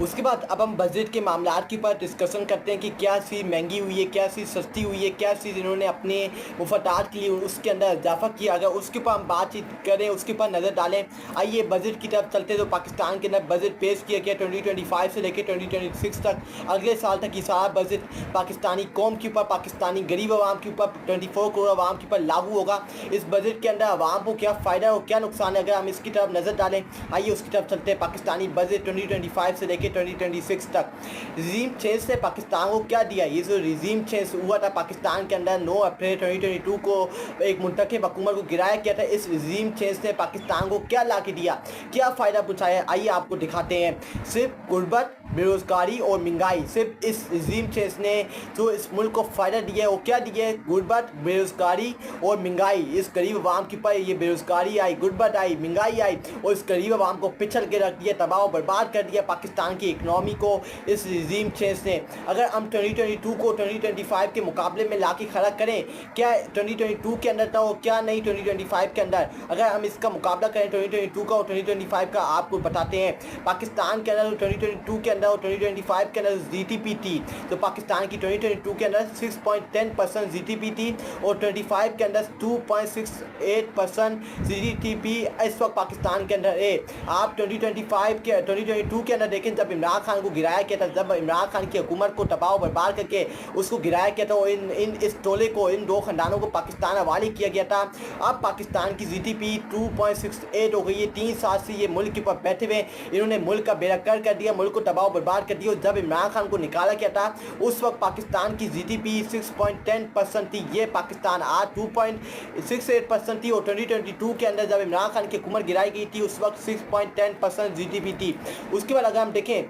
उसके बाद अब हम बजट के मामलात के ऊपर डिस्कशन करते हैं कि क्या चीज़ महंगी हुई है, क्या चीज़ सस्ती हुई है, क्या चीज़ इन्होंने अपने मुफादात के लिए उसके अंदर इजाफा किया। अगर उसके ऊपर हम बातचीत करें, उसके ऊपर नज़र डालें। आइए बजट की तरफ चलते हैं। तो पाकिस्तान के अंदर बजट पेश किया गया 2025 से लेकर 2026 तक, अगले साल तक ये सारा बजट पाकिस्तानी कौम के ऊपर, पाकिस्तानी गरीब आवाम के ऊपर, 24 करोड़ आवाम के ऊपर लागू होगा। इस बजट के अंदर आवाम को क्या फ़ायदा और क्या नुकसान है, अगर हम इसकी तरफ नज़र डालें। आइए उसकी तरफ चलते हैं। पाकिस्तानी बजट 2025 से लेकर 2026 तक रिजीम चेंज ने पाकिस्तान को क्या दिया। ये जो रिजीम चेंज हुआ था पाकिस्तान के अंदर 9 अप्रैल 2022 को एक मुंतखब हुकूमत को गिराया गया था। इस रिजीम चेंज ने पाकिस्तान को क्या ला के दिया, क्या फ़ायदा पहुँचाया, आइए आपको दिखाते हैं। सिर्फ गुर्बत, बेरोज़गारी और महंगाई, सिर्फ इस रिजीम चेंज ने जो इस मुल्क को फ़ायदा दिया है वो क्या दिया है। गुर्बत, बेरोज़गारी और महंगाई। इस गरीब आवाम के ऊपर ये बेरोज़गारी आई, गुर्बत आई, महंगाई आई और इस गरीब आवाम को पिछल के रख दिया, तबाह और बर्बाद कर दिया पाकिस्तान की इकनॉमी को इस रिजीम चेंज ने। अगर हम 2022 को 2025 के मुकाबले में ला के खड़ा करें, क्या 2022 के अंदर था और क्या नहीं 2025 के अंदर, अगर हम इसका मुकाबला करें 2022 का और 2025 का, आपको बताते हैं। पाकिस्तान के अंदर 2022 के अंदर और 2025 के अंदर जीडीपी थी, तो पाकिस्तान की 2022 के अंदर 6.10% जीडीपी थी और 25 के अंदर 2.68% जीडीपी इस वक्त पाकिस्तान के अंदर है। आप 2022 के अंदर देखें, जब इमरान खान को गिराया गया था, जब इमरान खान की हुकूमत को तबाह बर्बाद करके उसको गिराया गया था, इस टोले को, इन दो खानदानों को पाकिस्तान हवाले किया गया था। अब पाकिस्तान की जीडीपी 2.68 हो गई है। 3 साल से ये मुल्क के ऊपर बैठे हुए, इन्होंने मुल्क का बेड़ा कर दिया, मुल्क को तबाह बर्बाद कर दिया। और जब इमरान खान को निकाला गया था उस वक्त पाकिस्तान की जीडीपी 6.10% थी। ये पाकिस्तान आज 2.68% थी और 2022 के अंदर जब इमरान खान की हुकूमत गिराई गई थी उस वक्त 6.10% जीडीपी थी। उसके बाद अगर हम देखें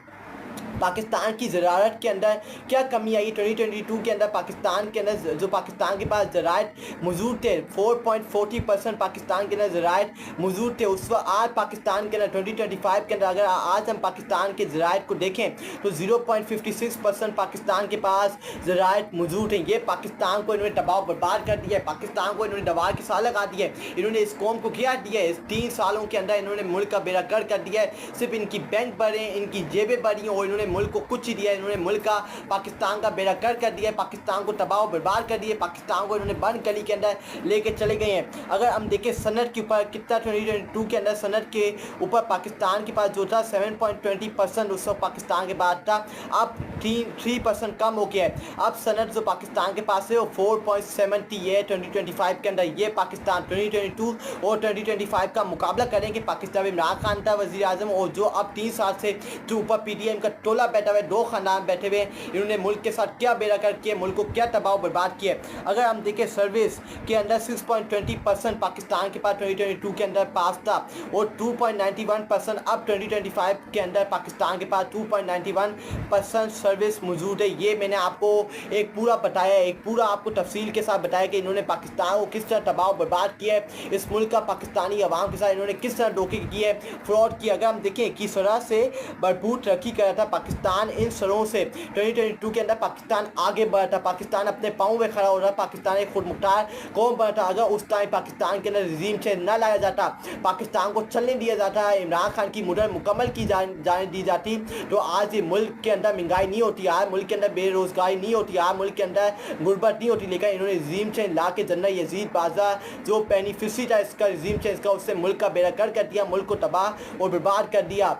पाकिस्तान की ज़राअत के अंदर क्या कमी आई 2022 के अंदर, पाकिस्तान के अंदर जो पाकिस्तान के पास ज़राअत मौजूद थे 4.40% पाकिस्तान के अंदर ज़राअत मौजूद थे उस वक्त। आज पाकिस्तान के अंदर 2025 के अंदर अगर आज हम पाकिस्तान के ज़राअत को देखें तो 0.56% पाकिस्तान के पास ज़राअत मौजूद हैं। ये पाकिस्तान को इन्होंने तबाह बर्बाद कर दिया है, पाकिस्तान को इन्होंने दबा के साल लगा दिया है, इन्होंने इस कौम को क्या दिया है। इस 3 सालों के अंदर इन्होंने मुल्क का बेड़ा गर्क कर दिया है। सिर्फ इनकी बैंक बढ़े, इनकी जेबें बढ़ी और इन्होंने मुल्क को कुछ ही दिया। इन्होंने मुल्क का, पाकिस्तान का बेड़ा गर्क कर दिया है, पाकिस्तान को तबाह और बर्बाद कर दिया, पाकिस्तान को इन्होंने बंद गली के अंदर लेके चले गए हैं। अगर हम देखें सनत के ऊपर कितना 2022 के अंदर सनत के ऊपर पाकिस्तान के पास जो था 7.20% उस वक्त पाकिस्तान के पास था, अब 3% कम हो गया है। अब सनत जो पाकिस्तान के पास है वो 4.70 है 2025 के अंदर। ये पाकिस्तान 2022 और 2025 का मुकाबला करेंगे। पाकिस्तान में इमरान खान था वज़ीर आज़म और जो अब 3 साल से जो ऊपर PTM का टोला बैठा हुआ है, 2 खानदान बैठे हुए, इन्होंने मुल्क के साथ क्या बेड़ा गर्क किया, मुल्क को क्या तबाह बर्बाद किया। अगर हम देखें सर्विस के अंदर 6.20% पाकिस्तान के पास 2022 के अंदर पास था और 2.91% अब 2025 के अंदर पाकिस्तान के पास 2.91% सर्विस मौजूद है। ये मैंने आपको एक पूरा बताया, एक पूरा आपको तफसील के साथ बताया कि इन्होंने पाकिस्तान को किस तरह तबाह बर्बाद किया है, इस मुल्क का पाकिस्तानी अवाम के साथ इन्होंने किस तरह धोखे की है, फ्रॉड किया। अगर हम देखें किस तरह से भरपूर तरक्की कर रहा था पाकिस्तान, इन सरों से 2022 के अंदर पाकिस्तान आगे बढ़ा था, पाकिस्तान अपने पाँव में खड़ा हो रहा, पाकिस्तान एक खुद मुख्तार कौम बना था। अगर उस टाइम पाकिस्तान के अंदर रिजीम चेंज न लाया जाता, पाकिस्तान को चलने दिया जाता, इमरान खान की मुद्दत मुकम्मल की जाने दी जाती, तो आज ये मुल्क के अंदर महंगाई नहीं होती, आज मुल्क के अंदर बेरोज़गारी नहीं होती, आज मुल्क के अंदर गुर्बत नहीं होती। लेकिन इन्होंने रिजीम चेंज ला के जनरल यजीद बाजा जो बेनिफिशरी था इसका रिजीम चेंज का, उससे मुल्क का बेड़ा गर्क कर दिया, मुल्क को तबाह और बर्बाद कर दिया।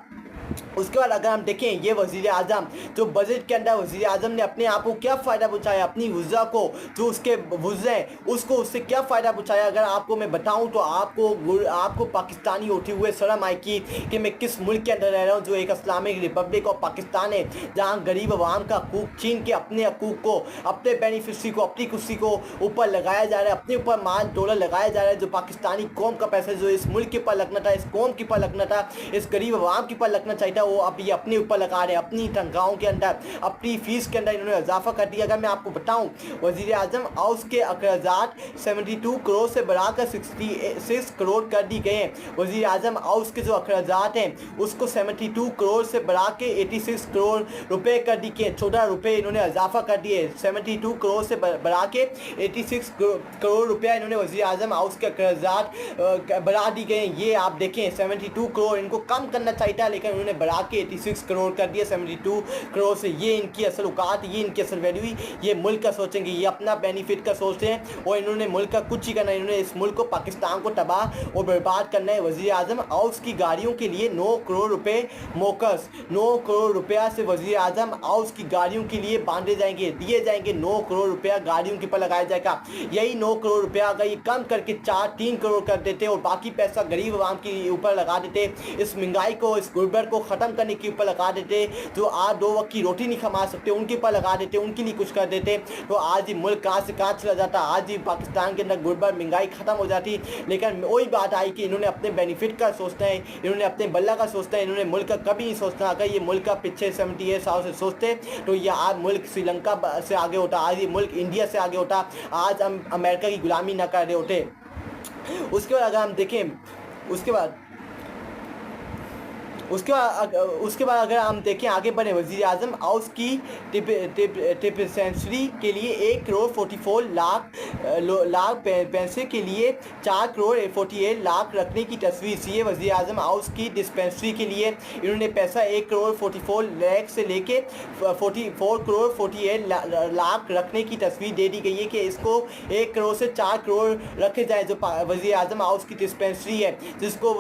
उसके बाद अगर हम देखें ये वज़ीर आज़म जो बजट के अंदर वज़ीर आज़म ने अपने आप को क्या फ़ायदा पहुँचाया, अपनी वज़ा को जो उसके वज़े हैं उसको उससे क्या फ़ायदा पहुँचाया। अगर आपको मैं बताऊं तो आपको पाकिस्तानी होते हुए शर्म आएगी कि मैं किस मुल्क के अंदर रह रहा हूं जो एक इस्लामिक रिपब्लिक ऑफ पाकिस्तान है, जहां गरीब आवाम का हकूक़ छीन के अपने हकूक़ को, अपने बेनिफिशरी को, अपनी कुर्सी को ऊपर लगाया जा रहा है, अपने ऊपर माल डॉलर लगाया जा रहा है। जो पाकिस्तानी कौम का पैसा जो इस मुल्क के ऊपर लगना था, इस कौम के ऊपर लगना था, इस गरीब आवाम के ऊपर लगना चाहिए था, वो अब ये अपने ऊपर लगा रहे हैं, अपनी तनख्वाहों के अंदर, अपनी फीस के अंदर इन्होंने इजाफा कर दिया। अगर मैं आपको बताऊं वज़ीर आज़म हाउस के अखराजात 72 करोड़ से बढ़ाकर 66 करोड़ कर दी गए हैं। वज़ीर आज़म हाउस के जो अखराजात हैं उसको 72 करोड़ से बढ़ा के 86 करोड़ रुपए कर दी गए, 14 रुपये इन्होंने इजाफा कर दिए। 72 करोड़ से बढ़ा के 86 करोड़ रुपया इन्होंने वज़ीर आज़म हाउस के अखराजात बढ़ा दी गए। ये आप देखें 72 करोड़, इनको कम करना चाहिए था लेकिन इन्होंने बढ़ा के 86 करोड़ कर दिया 72 करोड़ से। ये इनकी असल औकात, ये इनकी असल वैल्यू, ये मुल्क का सोचेंगे, ये अपना बेनिफिट का सोचते हैं और इन्होंने मुल्क का कुछ ही करना है। इन्होंने इस मुल्क को, पाकिस्तान को तबाह और बर्बाद करना है। वज़ीर आज़म और उसकी गाड़ियों के लिए 9 करोड़ रुपए मोकस, 9 करोड़ रुपया से वज़ीर आज़म और उसकी गाड़ियों के लिए बांधे जाएंगे, दिए जाएंगे। 9 करोड़ रुपया गाड़ियों के ऊपर लगाया जाएगा। यही 9 करोड़ रुपया अगर ये कम करके 3 करोड़ कर देते और बाकी पैसा गरीब आवाम के ऊपर लगा देते, इस महंगाई को, इस गुर्बत को ख़त्म करने के ऊपर लगा देते, जो आज 2 वक्त की रोटी नहीं कमा सकते उनके ऊपर लगा देते, उनके लिए कुछ कर देते, तो आज ये मुल्क कहाँ से कहाँ चला जाता। आज ही पाकिस्तान के अंदर गुर्बत, महंगाई ख़त्म हो जाती। लेकिन वही बात आई कि इन्होंने अपने बेनिफिट का सोचना है, इन्होंने अपने बल्ला का सोचना है, इन्होंने मुल्क का कभी नहीं सोचना। अगर ये मुल्क का पीछे 78 साल से सोचते तो ये आज मुल्क श्रीलंका से आगे होता, आज ये मुल्क इंडिया से आगे होता, आज हम अमेरिका की गुलामी ना कर रहे होते। उसके बाद अगर हम देखें, उसके बाद अगर हम देखें आगे बढ़े, वज़ीर आज़म हाउस की डिस्पेंसरी के लिए 1 करोड़ 44 लाख पैसे के लिए 4 करोड़ 48 लाख रखने की तस्वीर। ये वज़ीर आज़म हाउस की डिस्पेंसरी के लिए इन्होंने पैसा 1 करोड़ 44 लाख से लेके 44 करोड़ 48 लाख रखने की तस्वीर दे दी गई है कि इसको 1 करोड़ से 4 करोड़ रखे जाए। जो वज़ीर आज़म हाउस की डिस्पेंसरी है, जिसको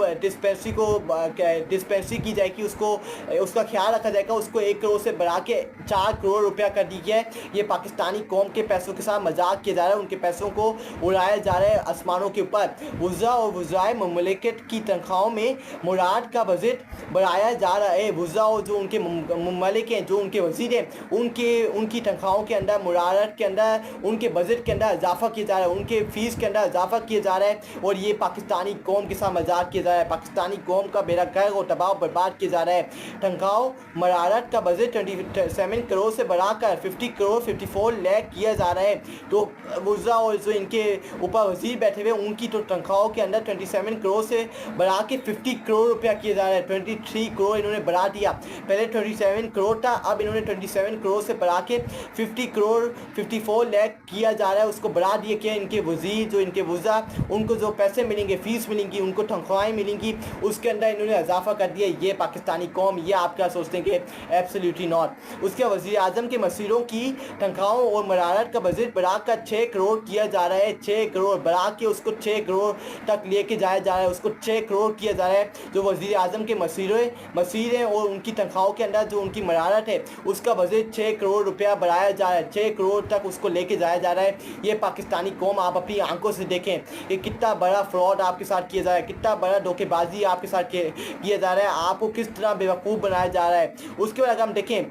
डिस्पेंसरी की जाएगी, उसका ख्याल रखा जाएगा, उसको 1 करोड़ से बढ़ा के 4 करोड़ रुपया कर दी गया है। ये पाकिस्तानी कौम के पैसों के साथ मजाक किया जा रहा है, उनके पैसों को उड़ाया जा रहा है आसमानों के ऊपर। वज़रा और वज़राए ममलिकत की तनख्वाहों में मुराद का बजट बढ़ाया जा रहा है। वज़रा और जो उनके ममलिक हैं, जो उनके वज़ीर हैं, उनकी तनख्वाहों के अंदर, मुराद के अंदर, उनके बजट के अंदर इजाफा किया जा रहा है, उनके फीस के अंदर इजाफा किया जा रहा है और ये पाकिस्तानी कौम के साथ मजाक किया जा रहा है। पाकिस्तानी कौम का बेड़ा गर्क और तबाह बर्बाद किया जा रहा है। तनख्वाह मरारत का बजट 27 करोड़ से बढ़ाकर 50 करोड़ 54 लाख किया जा रहा है। तो वज़रा और जो इनके ऊपर वजीर बैठे हुए उनकी तो तनख्वाहों के अंदर 27 करोड़ से बढ़ा के 50 करोड़ रुपया किया जा रहा है। 23 करोड़ इन्होंने बढ़ा दिया, पहले 27 करोड़ था, अब इन्होंने 27 करोड़ से बढ़ा के 50 करोड़ 54 लाख किया जा रहा है। उसको बढ़ा दिया कि इनके वजीर, जो इनके वज़रा, उनको जो पैसे मिलेंगे, फीस मिलेंगी, उनको तनख्वाहें मिलेंगी, उसके अंदर इन्होंने इजाफा कर दिया। ये पाकिस्तानी कौम, ये आप क्या सोचते हैं कि एब्सोल्युटली नॉट। उसके वज़ीर आज़म के मसीरों की तनख्वाहों और मरारत का बजट बढ़ाकर 6 करोड़ किया जा रहा है। 6 करोड़ बढ़ा के उसको 6 करोड़ तक लेके जाया जा रहा है, उसको 6 करोड़ किया जा रहा है। जो वज़ीर आज़म के मसीर हैं और उनकी तनख्वाहों के अंदर जो उनकी मरारत है, उसका बजट 6 करोड़ रुपया बढ़ाया जा रहा है, 6 करोड़ तक उसको लेके जाया जा रहा है। ये पाकिस्तानी कौम, आप अपनी आंखों से देखें कि कितना बड़ा फ्रॉड आपके साथ किया जा रहा है, कितना बड़ा धोखेबाजी आपके साथ किया जा रहा है, आपको किस तरह बेवकूफ़ बनाया जा रहा है। उसके बाद अगर हम देखें,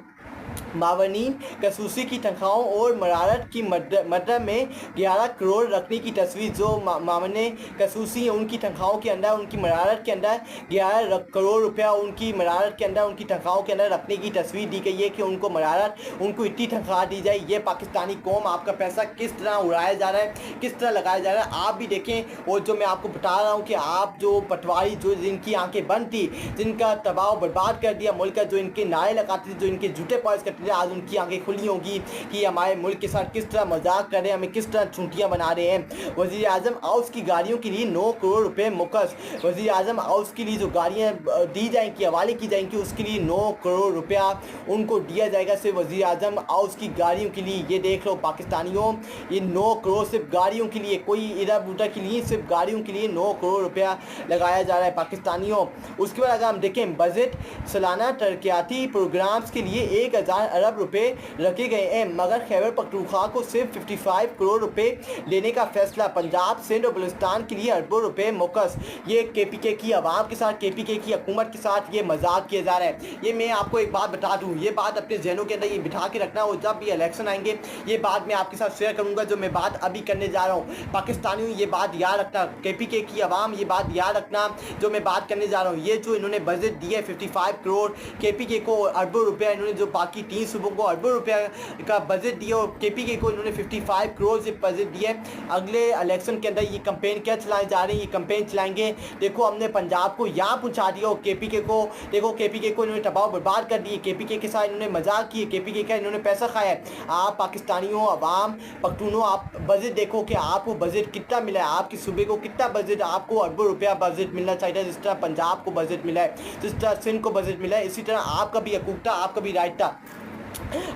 मावनीन कसूसी की तनख्वाहों और मरारत की मद में 11 करोड़ रखने की तस्वीर। जो मावने कसूसी हैं, उनकी तनख्वाहों के अंदर, उनकी मरारत के अंदर 11 करोड़ रुपया उनकी मरारत के अंदर, उनकी तनख्वाहों के अंदर रखने की तस्वीर दी गई है कि उनको मरारत, उनको इतनी तनख्वाह दी जाए। ये पाकिस्तानी कौम, आपका पैसा किस तरह उड़ाया जा रहा है, किस तरह लगाया जा रहा है, आप भी देखें। और जो मैं आपको बता रहा हूँ कि आप जो पटवारी, जो जिनकी आंखें बंद थी, जिनका तबाह बर्बाद कर दिया मुल्क का, जो इनके नारे लगाते थे, जो इनके झूठे पॉइस करते थे, आज उनकी आंखें खुली होंगी कि हमारे मुल्क के साथ किस तरह मजाक कर रहे हैं, हमें किस तरह छुट्टियां बना रहे हैं। वज़ीर आज़म हाउस की गाड़ियों के लिए 9 करोड़ रुपए मुकस। वज़ीर आज़म हाउस के लिए जो गाड़ियां दी जाएंगी, हवाले की जाएंगी, उसके लिए 9 करोड़ रुपया उनको दिया जाएगा सिर्फ वज़ीर आज़म हाउस की गाड़ियों के लिए। ये देख लो पाकिस्तानियों, ये 9 करोड़ सिर्फ गाड़ियों के लिए, कोई इधर उधर के लिए, सिर्फ गाड़ियों के लिए 9 करोड़ रुपया लगाया जा रहा है पाकिस्तानियों। उसके बाद अगर हम देखें, बजट सालाना तरक्याती प्रोग्राम्स के लिए 1000 अरब रुपए रखे गए हैं, मगर खैबर पख्तूनख्वा को सिर्फ 55 करोड़ रुपए लेने का फैसला। पंजाब, सिंध और बलूचिस्तान के लिए अरबों रुपए मुकस। ये KPK की आवाम के साथ, KPK की हुकूमत के साथ ये मजाक किया जा रहा है। ये मैं आपको एक बात बता दूँ, ये बात अपने जहनों के अंदर ये बिठा के रखना, और जब भी इलेक्शन आएंगे ये बात मैं आपके साथ शेयर करूँगा, जो मैं बात अभी करने जा रहा हूँ। पाकिस्तानियों ये बात याद रखना, KPK की आवाम ये बात याद रखना जो मैं बात करने जा रहा हूँ। ये जो इन्होंने बजट दिया है 55 करोड़, KPK को अरबों रुपया, इन्होंने जो बाकी 3 सूबों को अरबों रुपया का बजट दिया और केपीके को इन्होंने 55 करोड़ से बजट दिए। अगले इलेक्शन के अंदर ये कैंपेन क्या चलाए जा रहे हैं, ये कैंपेन चलाएंगे। देखो हमने पंजाब को यहाँ पहुँचा दिया और केपीके को देखो, केपीके को इन्होंने तबाह बर्बाद कर दिए, केपीके के साथ इन्होंने मजाक किए, केपीके का इन्होंने पैसा खाया है। आप पाकिस्तानियों, अवाम, पख्तूनों, आप बजट देखो कि आपको बजट कितना मिला है, आपके सूबे को कितना बजट, आपको अरबों रुपया बजट मिलना चाहिए। जिस तरह पंजाब को बजट मिला है, जिस तरह सिंध को बजट मिला है, इसी तरह आपका भी हकूक था, आपका भी राइट था।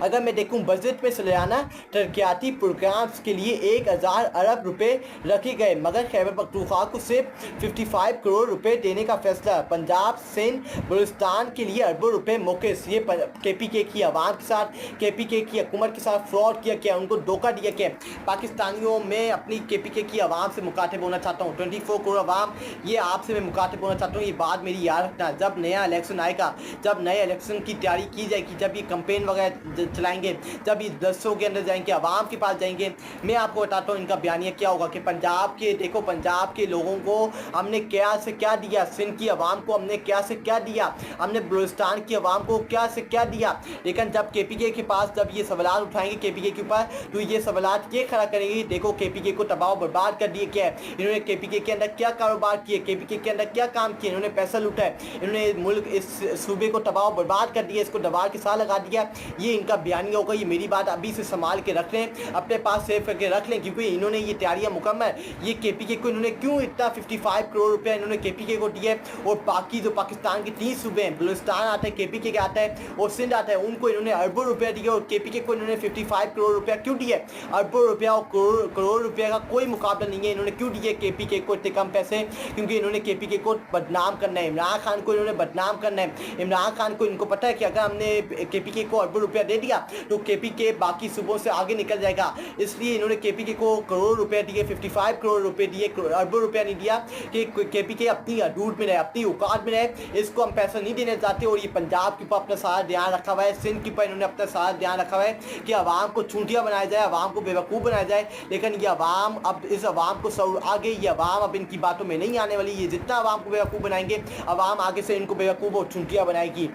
अगर मैं देखूं बजट में सालाना तरक्याती प्रोग्राम्स के लिए 1000 अरब रुपए रखे गए, मगर खैबर पख्तूनख्वा को सिर्फ 55 करोड़ रुपए देने का फैसला। पंजाब, सिंध, बलूचिस्तान के लिए अरबों रुपए मोकेस। ये केपीके की आवाम के साथ, केपीके की हुकूमत के साथ फ्रॉड किया गया, उनको धोखा दिया गया। पाकिस्तानियों में अपनी केपीके की आवाम से मुखातिब होना चाहता हूँ, 24 करोड़ आवाम, ये आपसे मैं मुखातिब होना चाहता हूँ। ये बात मेरी याद रखना, जब नया इलेक्शन आएगा, जब नए इलेक्शन की तैयारी की जाएगी, जब ये कैंपेन वगैरह चलाएंगे, जब ये दसों के अंदर जाएंगे, आवाम के पास जाएंगे, मैं आपको बताता हूँ इनका बयानिया क्या होगा कि पंजाब के, देखो पंजाब के लोगों को हमने क्या से क्या दिया, सिंध की आवाम को हमने क्या से क्या दिया, हमने बलूचिस्तान की आवाम को क्या से क्या दिया। लेकिन जब केपीके के पास जब ये सवाल उठाएंगे केपीके के ऊपर, तो ये सवाल ये खड़ा करेंगे, देखो केपीके को तबाह बर्बाद कर दिए क्या है, इन्होंने केपीके के अंदर क्या कारोबार किए, केपीके के अंदर क्या काम किए, इन्होंने पैसा लूटा है, इन्होंने मुल्क, इस सूबे को तबाह बर्बाद कर दिया, इसको दबार के साथ लगा दिया। ये इनका बयानिया होगा। ये मेरी बात अभी से संभाल के रख लें, अपने पास सेव करके रख लें, क्योंकि इन्होंने ये तैयारियां मुकम्मल, ये केपीके को इन्होंने क्यों इतना 55 करोड़ रुपया इन्होंने केपीके को दिए, और बाकी जो पाकिस्तान के 3 सूबे हैं, बलूचिस्तान आता है, केपीके के आता है, और सिंध आता है, उनको इन्होंने अरबों रुपया दिए, और केपीके को इन्होंने 55 करोड़ रुपया क्यों दिए? अरबों रुपया और करोड़ रुपया का कोई मुकाबला नहीं है। इन्होंने क्यों दिए केपीके को इतने कम पैसे? क्योंकि इन्होंने केपीके को बदनाम करना है, इमरान खान को इन्होंने बदनाम करना है। इमरान खान को इनको पता है कि अगर हमने केपीके को अरबों रुपया दे दिया तो केपीके बाकी सूबों से आगे निकल जाएगा, इसलिए इन्होंने केपीके को करोड़ रुपए दिए, 55 करोड़ रुपए दिए, अरबों रुपया नहीं दिया कि केपीके अपनी हदूद में रहे, अपनी औकात में रहे। इसको हम पैसा नहीं देने चाहते। और ये पंजाब के ऊपर अपना सारा ध्यान रखा हुआ है, सिंध के ऊपर इन्होंने अपना सारा ध्यान रखा हुआ है कि आवाम को चूंटिया बनाया जाए, आवाम को बेवकूफ़ बनाया जाए। लेकिन ये आवाम अब, इस आवाम को सऊर आगे, ये आवाम अब इनकी बातों में नहीं आने वाली। ये जितना आवाम को बेवकूफ़ बनाएंगे, आवाम आगे से इनको बेवकूफ़ और चूंटिया बनाएगी।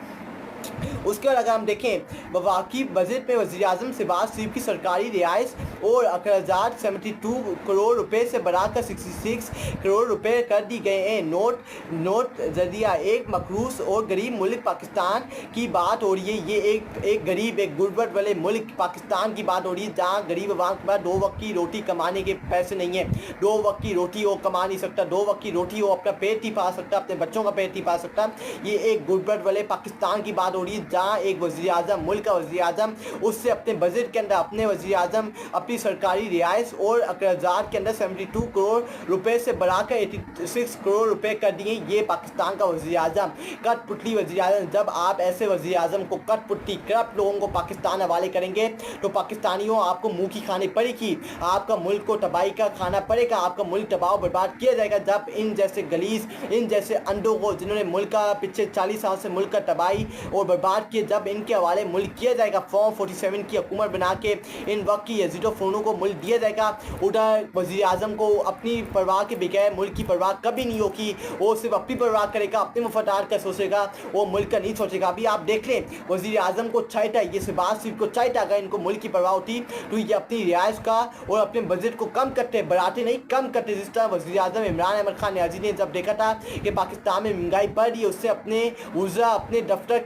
उसके बाद अगर हम देखें वफाकी बजट में वज़ीर-ए-आज़म शहबाज शरीफ की सरकारी रियायत और अखराजात 72 करोड़ रुपए से बढ़ाकर 66 करोड़ रुपए कर दी गए हैं। नोट जरिया एक मकरूस और गरीब मुल्क पाकिस्तान की बात हो रही है। ये एक गरीब, एक गुर्बत वाले मुल्क पाकिस्तान की बात हो रही है, जहाँ गरीब आवाम के पास 2 वक्त की रोटी कमाने के पैसे नहीं है। 2 वक्त की रोटी वो कमा नहीं सकता, 2 वक्त की रोटी वो अपना पेट नहीं पा सकता, अपने बच्चों का पेट नहीं पा सकता। ये एक गुर्बत वाले पाकिस्तान की बात हो रही है, जहाँ एक वज़ीर-ए-आज़म, मुल्क का वज़ीर-ए-आज़म, उससे अपने बजट के अंदर अपने वज़ीर-ए-आज़म अपनी सरकारी रियायत और अखराजात के अंदर 72 करोड़ रुपए से बढ़ाकर 86 करोड़ रुपए कर दिए। ये पाकिस्तान का वज़ीर-ए-आज़म, कठपुतली वज़ीर-ए-आज़म। जब आप ऐसे वज़ीर-ए-आज़म को, कठपुतली करप्ट लोगों को पाकिस्तान हवाले करेंगे तो पाकिस्तानियों आपको मुँह की खानी पड़ेगी, आपका मुल्क को तबाही का खाना पड़ेगा, आपका मुल्क तबाह बर्बाद किया जाएगा। जब इन जैसे गलीज, इन जैसे अंधों को, जिन्होंने मुल्क का पिछले 40 साल से मुल्क का तबाही और बर्बाद किए, जब इनके हवाले मुल्क किया जाएगा, फॉर्म 47 की हुकूमत बना के इन वक्त की यजीदो फ़ोनों को मुल्क दिया जाएगा। उधर वज़ीर-ए-आज़म को अपनी परवाह के बगैर मुल्क की परवाह कभी नहीं होगी, वो सिर्फ अपनी परवाह करेगा, अपने मुफादात का सोचेगा, वो मुल्क का नहीं सोचेगा। अभी आप देख लें वज़ीर-ए-आज़म को चाहिए, ये शहबाज शरीफ को चाहिए, अगर इनको मुल्क की परवाह होती तो ये अपनी रियायत का और अपने बजट को कम करते, बढ़ाते नहीं, कम करते। जिस तरह वज़ीर-ए-आज़म इमरान अहमद खान न्याज़ी ने जब देखा था कि पाकिस्तान में महंगाई बढ़ रही है, उससे अपने वज़रा, अपने दफ्तर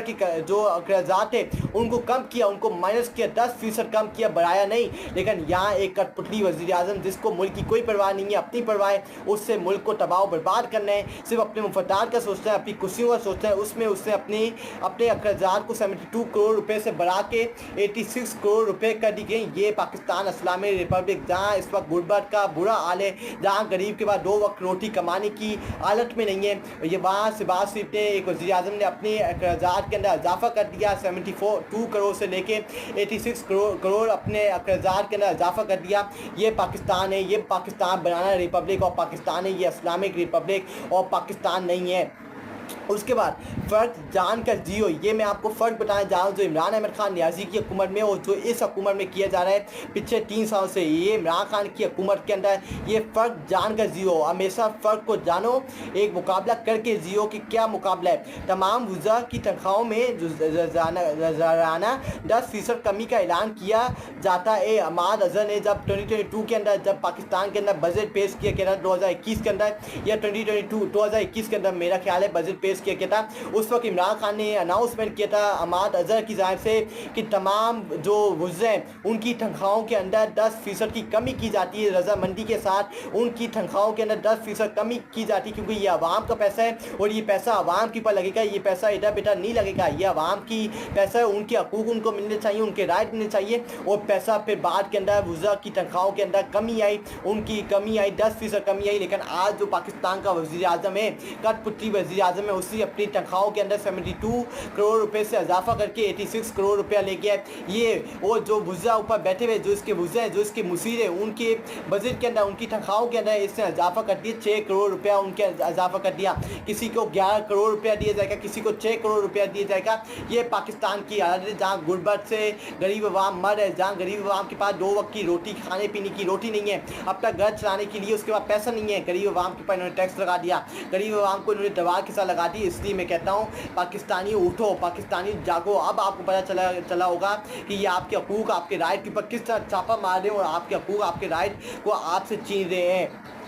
की जो अखराजात थे उनको कम किया, उनको माइनस किया, 10% कम किया, बढ़ाया नहीं। लेकिन यहाँ एक कठपुतली वज़ीर-ए-आज़म, जिसको मुल्क की कोई परवाह नहीं है, अपनी परवाह है, उससे मुल्क को तबाह बर्बाद करना है, सिर्फ अपने मुफादात का सोचता है, अपनी कुर्सियों का सोचता है। उसमें उसने अपने अखराजात को 72 करोड़ रुपए से बढ़ा के 86 करोड़ रुपए कर दी गई। ये पाकिस्तान इस्लामी रिपब्लिक, जहाँ इस वक्त गुर्बत का बुरा हाल है, जहाँ गरीब के बाद 2 वक्त रोटी कमाने की हालत में नहीं है, ये वहाँ शहबाज शरीफ ने, एक वज़ीर-ए-आज़म ने अपने अखराजात के अंदर इजाफा कर दिया। 72 करोड़ से लेके 86 करोड़ अपने अखराजात के अंदर इजाफा कर दिया। ये पाकिस्तान है, ये पाकिस्तान बनाना रिपब्लिक और पाकिस्तान है, ये इस्लामिक रिपब्लिक और पाकिस्तान नहीं है। उसके बाद फ़र्क जानकर जियो, ये मैं आपको फ़र्क बताने जा रहा हूँ जो इमरान अहमद खान नियाज़ी की हुकूमत में और जो इस हुकूमत में किया जा रहा है पिछले 3 साल से। ये इमरान खान की हुकूमत के अंदर ये फ़र्क जानकर जियो, हमेशा फ़र्क को जानो, एक मुकाबला करके जियो कि क्या मुकाबला है। तमाम वज़रा की तनख्वाहों में जो रोज़ाना 10% कमी का ऐलान किया जाता है। अहमद अज़हर ने जब 2022 के अंदर जब पाकिस्तान के अंदर बजट पेश किया गया था 2021 के अंदर या 2021 के अंदर मेरा ख्याल है बजट पेश किया गया था, उस वक्त इमरान खान ने अनाउंसमेंट किया था अहमद अज़हर की जानिब से कि तमाम जो वज़रा हैं उनकी तनख्वाहों के अंदर 10% की कमी की जाती है, रजामंदी के साथ उनकी तनख्वाहों के अंदर 10% कमी की जाती है, क्योंकि ये आवाम का पैसा है और ये पैसा आवाम के ऊपर लगेगा, ये पैसा इधर बेटा नहीं लगेगा, ये आवाम की पैसा है, उनके हकूक़ उनको मिलने चाहिए, उनके राइट मिलने चाहिए। और पैसा फिर बाद के अंदर वज़रा की तनख्वाहों के अंदर कमी आई, उनकी कमी आई, 10% कमी आई। लेकिन आज जो पाकिस्तान का वज़ीर आज़म है, कठपुतली वज़ीर आज़म है, उसी अपनी तनख्वाहों के अंदर 72 करोड़ रुपए से इजाफा करके 86 करोड़ रुपया ले गया ये। और जो वज़रा ऊपर बैठे हुए जो इसके वज़रा हैं, जो इसके मुसीर हैं, उनके बजट के अंदर उनकी तनख्वाहों के अंदर इसने इजाफा कर दिया, 6 करोड़ रुपया उनके इजाफा कर दिया। किसी को 11 करोड़ रुपया दिया जाएगा, किसी को 6 करोड़ रुपया दिया जाएगा। ये पाकिस्तान की हालत है जहाँ गुर्बत से गरीब अवाम मर है, जहाँ गरीब अवाम के पास 2 वक्त की रोटी, खाने पीने की रोटी नहीं है, अपना घर चलाने के लिए उसके पास पैसा नहीं है। गरीब अवाम के पास इन्होंने टैक्स लगा दिया, गरीब अवाम को इन्होंने दवा के साथ लगा दी। इसलिए मैं कहता हूँ पाकिस्तानी उठो, पाकिस्तानी जागो। अब आपको पता चला होगा कि ये आपके हकूक़, आपके राइट के ऊपर किस तरह छापा मार रहे हैं और आपके हकूक़, आपके राइट को आपसे छीन रहे हैं।